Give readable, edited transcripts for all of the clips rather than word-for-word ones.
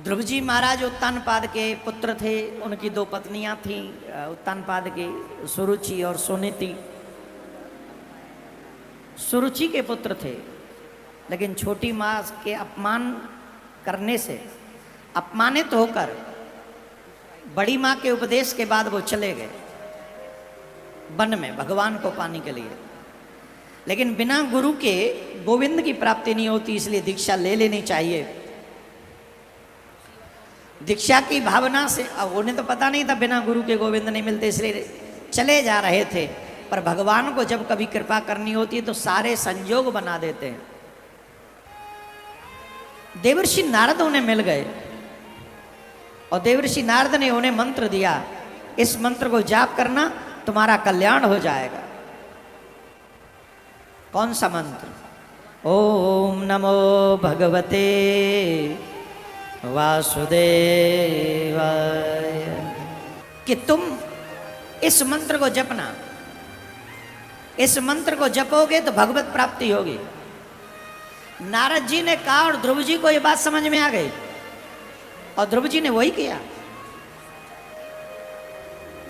ध्रुव जी महाराज उत्तानपाद के पुत्र थे। उनकी दो पत्नियां थीं, उत्तानपाद की सुरुचि और सुनीति। सुरुचि के पुत्र थे, लेकिन छोटी माँ के अपमान करने से अपमानित होकर बड़ी माँ के उपदेश के बाद वो चले गए वन में भगवान को पाने के लिए। लेकिन बिना गुरु के गोविंद की प्राप्ति नहीं होती, इसलिए दीक्षा ले लेनी चाहिए। दीक्षा की भावना से, अब उन्हें तो पता नहीं था बिना गुरु के गोविंद नहीं मिलते, इसलिए चले जा रहे थे। पर भगवान को जब कभी कृपा करनी होती है तो सारे संयोग बना देते हैं। देवर्षि नारद उन्हें मिल गए और देवर्षि नारद ने उन्हें मंत्र दिया, इस मंत्र को जाप करना, तुम्हारा कल्याण हो जाएगा। कौन सा मंत्र? ओम नमो भगवते वासुदेवाय। कि तुम इस मंत्र को जपना, इस मंत्र को जपोगे तो भगवत प्राप्ति होगी। नारद जी ने कहा और ध्रुव जी को यह बात समझ में आ गई और ध्रुव जी ने वही किया।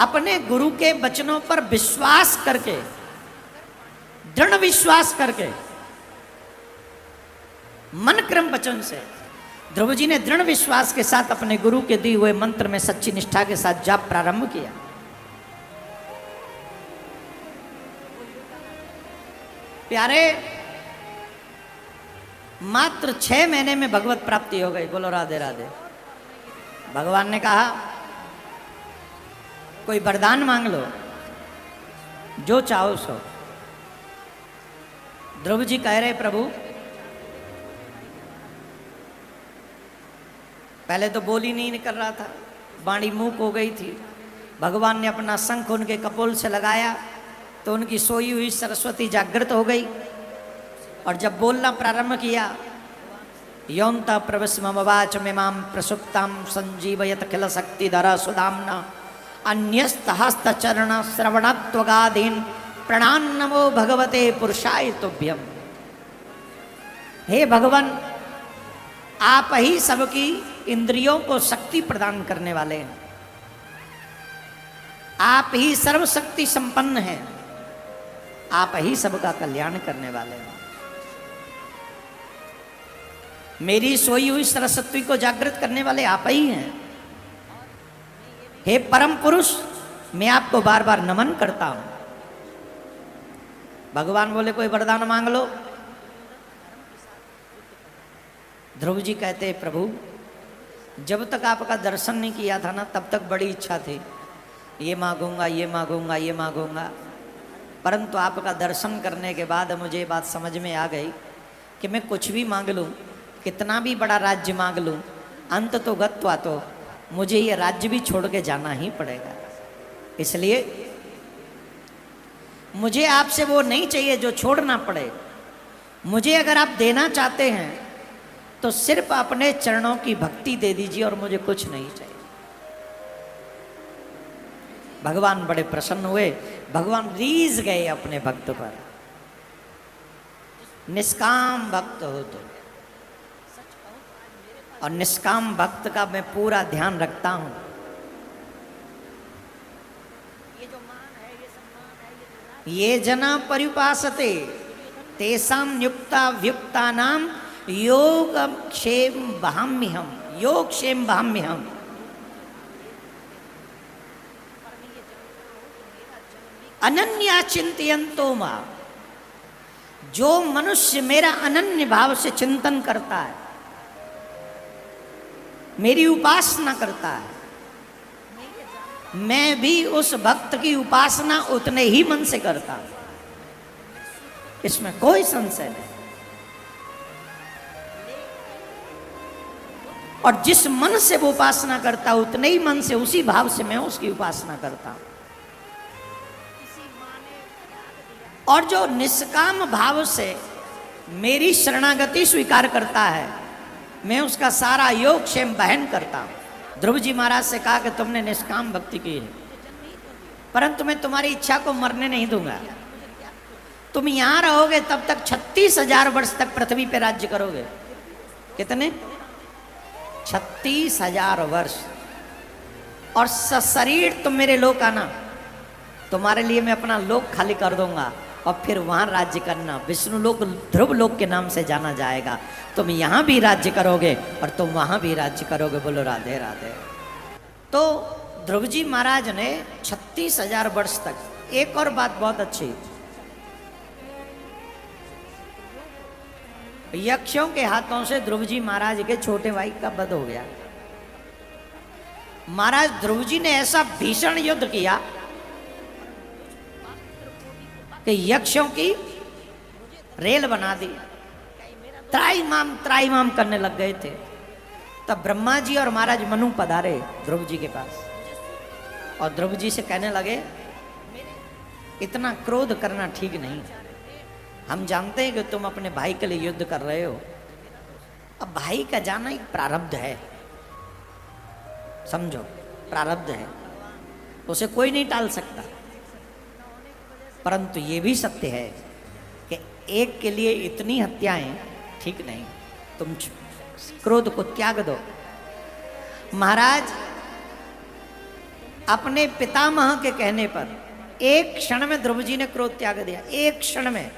अपने गुरु के वचनों पर विश्वास करके, दृढ़ विश्वास करके, मन क्रम वचन से ध्रुव जी ने दृढ़ विश्वास के साथ अपने गुरु के दिए हुए मंत्र में सच्ची निष्ठा के साथ जाप प्रारंभ किया। प्यारे, मात्र 6 महीने में भगवत प्राप्ति हो गई। बोलो राधे राधे। भगवान ने कहा कोई वरदान मांग लो, जो चाहो सो। ध्रुव जी कह रहे प्रभु, पहले तो बोली नहीं निकल रहा था, बाणी मूक हो गई थी। भगवान ने अपना शंख उनके कपोल से लगाया तो उनकी सोई हुई सरस्वती जागृत हो गई और जब बोलना प्रारंभ किया, यौनता प्रवस्मवाच मिमां प्रसुप्तां संजीवयत खिल शक्तिधरा सुदाम्ना अन्यस्तहस्त चरण श्रवणत्वगाधीन प्रणाम नमो भगवते पुरुषाय तुभ्यम। हे भगवान, आप ही सबकी इंद्रियों को शक्ति प्रदान करने वाले हैं, आप ही सर्वशक्ति संपन्न हैं, आप ही सबका कल्याण करने वाले हैं। मेरी सोई हुई सरस्वती को जागृत करने वाले आप ही हैं। हे परम पुरुष, मैं आपको बार बार नमन करता हूं। भगवान बोले कोई वरदान मांग लो। ध्रुव जी कहते प्रभु, जब तक आपका दर्शन नहीं किया था ना, तब तक बड़ी इच्छा थी, ये मांगूंगा, ये मांगूंगा, ये मांगूंगा। परंतु आपका दर्शन करने के बाद मुझे बात समझ में आ गई कि मैं कुछ भी मांग लूं, कितना भी बड़ा राज्य मांग लूं, अंत तो गत्वा तो मुझे ये राज्य भी छोड़ के जाना ही पड़ेगा। इसलिए मुझे आपसे वो नहीं चाहिए जो छोड़ना पड़े। मुझे अगर आप देना चाहते हैं तो सिर्फ अपने चरणों की भक्ति दे दीजिए और मुझे कुछ नहीं चाहिए। भगवान बड़े प्रसन्न हुए, भगवान रीझ गए अपने भक्त पर। निष्काम भक्त हो तो, और निष्काम भक्त का मैं पूरा ध्यान रखता हूं। ये जना पर्युपासते तेषां युक्ता व्युक्ता नाम योग क्षेम बहाम्यहम, योग क्षेम बहाम्यहम। अनन्या चिंतयन्तो मां, जो मनुष्य मेरा अनन्य भाव से चिंतन करता है, मेरी उपासना करता है, मैं भी उस भक्त की उपासना उतने ही मन से करता हूं, इसमें कोई संशय नहीं। और जिस मन से वो उपासना करता है, उतने ही मन से, उसी भाव से मैं उसकी उपासना करता हूं। और जो निष्काम भाव से मेरी शरणागति स्वीकार करता है, मैं उसका सारा योग क्षेम बहन करता हूं। ध्रुव जी महाराज से कहा कि तुमने निष्काम भक्ति की है, परंतु मैं तुम्हारी इच्छा को मरने नहीं दूंगा। तुम यहां रहोगे तब तक 36,000 वर्ष तक पृथ्वी पे राज्य करोगे। कितने? 36,000 वर्ष, और सशरीर तुम मेरे लोक आना, तुम्हारे लिए मैं अपना लोक खाली कर दूंगा और फिर वहां राज्य करना। विष्णु लोक ध्रुव लोक के नाम से जाना जाएगा। तुम यहां भी राज्य करोगे और तुम वहां भी राज्य करोगे। बोलो राधे राधे। तो ध्रुव जी महाराज ने 36,000 वर्ष तक, एक और बात बहुत अच्छी, यक्षों के हाथों से ध्रुव जी महाराज के छोटे भाई का वध हो गया। महाराज ध्रुव जी ने ऐसा भीषण युद्ध किया कि यक्षों की रेल बना दी, त्राईमाम करने लग गए थे। तब ब्रह्मा जी और महाराज मनु पधारे ध्रुव जी के पास और ध्रुव जी से कहने लगे, इतना क्रोध करना ठीक नहीं। हम जानते हैं कि तुम अपने भाई के लिए युद्ध कर रहे हो। अब भाई का जाना एक प्रारब्ध है, समझो, प्रारब्ध है, उसे कोई नहीं टाल सकता। परंतु ये भी सत्य है कि एक के लिए इतनी हत्याएं ठीक नहीं। तुम क्रोध को त्याग दो। महाराज अपने पितामह के कहने पर एक क्षण में ध्रुव जी ने क्रोध त्याग दिया, एक क्षण में।